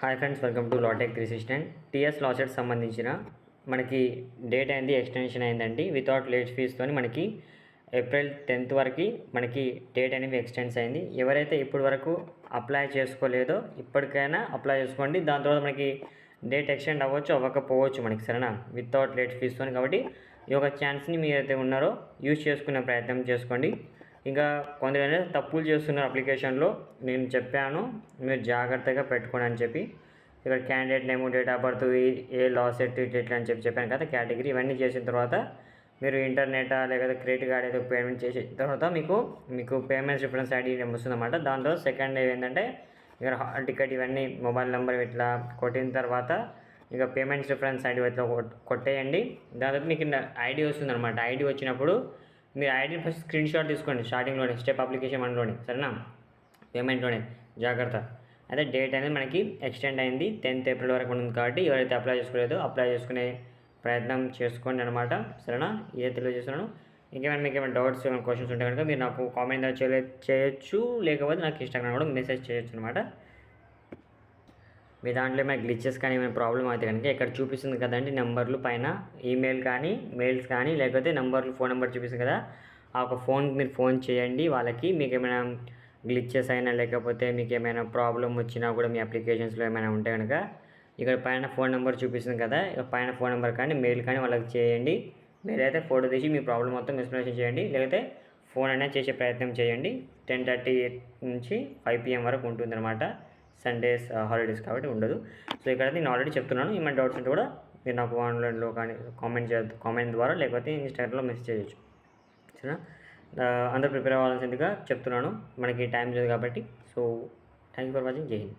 Hi friends, welcome to లాటెక్ 360. TS LAWCET సంబంధించిన మనకి డేట్ అయింది, ఎక్స్టెన్షన్ అయిందండి. వితౌట్ లేట్ ఫీజ్తో మనకి ఏప్రిల్ 10th వరకు మనకి డేట్ అనేది ఎక్స్టెన్స్ అయింది. ఎవరైతే ఇప్పటి వరకు అప్లై చేసుకోలేదో ఇప్పటికైనా అప్లై చేసుకోండి. దాని తర్వాత మనకి డేట్ ఎక్స్టెండ్ అవ్వచ్చు, అవ్వకపోవచ్చు మనకి, సరేనా, వితౌట్ లేట్ ఫీజ్తో. కాబట్టి ఈ యొక్క ఛాన్స్ని మీరైతే ఉన్నారో యూజ్ చేసుకునే ప్రయత్నం చేసుకోండి. ఇంకా కొందరు తప్పులు చేస్తున్నారు అప్లికేషన్లో. నేను చెప్పాను మీరు జాగ్రత్తగా పెట్టుకోండి అని చెప్పి. ఇక్కడ candidate name, date of birth, A LAWCET ఇట్లా అని చెప్పాను కదా, కేటగిరీ ఇవన్నీ చేసిన తర్వాత మీరు ఇంటర్నెటా లేకపోతే క్రెడిట్ కార్డ్ ఏదో పేమెంట్ చేసిన తర్వాత మీకు పేమెంట్స్ రిఫరెన్స్ ఐడి వస్తుందన్నమాట. దాంట్లో సెకండ్ ఏంటంటే ఇక్కడ హాల్ టికెట్ ఇవన్నీ మొబైల్ నెంబర్ ఇట్లా కొట్టిన తర్వాత ఇక పేమెంట్స్ రిఫరెన్స్ ఐడి ఇట్లా కొట్టేయండి. దాని తర్వాత మీకు ఐడి వస్తుందన్నమాట. ఐడి వచ్చినప్పుడు మీరు ఐడి ఫస్ట్ స్క్రీన్ షాట్ తీసుకోండి, స్టార్టింగ్లోనే స్టెప్ అప్లికేషన్ 1లోనే, సరేనా, పేమెంట్లోనే జాగ్రత్త. అయితే డేట్ అనేది మనకి ఎక్స్టెండ్ అయింది, 10th ఏప్రిల్ వరకు ఉంటుంది. కాబట్టి ఎవరైతే అప్లై చేసుకోలేదో అప్లై చేసుకునే ప్రయత్నం చేసుకోండి అనమాట, సరేనా. ఇదే తెలియజేస్తున్నాను. ఇంకేమైనా మీకు ఏమైనా డౌట్స్, ఏమైనా క్వశ్చన్స్ ఉంటే కనుక మీరు నాకు కామెంట్ చేయొచ్చు, లేకపోతే నాకు ఇన్స్టాగ్రామ్ కూడా మెసేజ్ చేయొచ్చు అనమాట. మీ దాంట్లో ఏమైనా గ్లిచెస్ కానీ ఏమైనా ప్రాబ్లం అయితే కనుక ఇక్కడ చూపిస్తుంది కదండి నెంబర్లు పైన, ఈమెయిల్ కానీ మెయిల్స్ కానీ లేకపోతే నెంబర్లు, ఫోన్ నెంబర్ చూపిస్తుంది కదా, ఆ ఒక ఫోన్కి మీరు ఫోన్ చేయండి వాళ్ళకి. మీకు ఏమైనా గ్లిచెస్ అయినా లేకపోతే మీకు ఏమైనా ప్రాబ్లం వచ్చినా కూడా మీ అప్లికేషన్స్లో ఏమైనా ఉంటే కనుక ఇక్కడ పైన ఫోన్ నెంబర్ చూపిస్తుంది కదా, ఇక పైన ఫోన్ నెంబర్ కానీ మెయిల్ కానీ వాళ్ళకి చేయండి. మీరైతే ఫోటో తీసి మీ ప్రాబ్లం మొత్తం ఎక్స్ప్లెనేషన్ చేయండి, లేకపోతే ఫోన్ అయినా చేసే ప్రయత్నం చేయండి. 10:30 నుంచి 5 PM వరకు ఉంటుందన్నమాట. సండేస్ హాలిడేస్ కాబట్టి ఉండదు. సో ఇక్కడ నేను ఆల్రెడీ చెప్తున్నాను. ఏమైనా డౌట్స్ ఉంటే కూడా మీరు నాకు ఆన్లైన్లో కానీ కామెంట్ ద్వారా లేకపోతే ఇన్స్టాగ్రామ్లో మెసేజ్ చేయొచ్చు, సరేనా. అందరూ ప్రిపేర్ అవ్వాల్సిందిగా చెప్తున్నాను. మనకి టైం లేదు కాబట్టి. So thank you for watching. జై హింద్.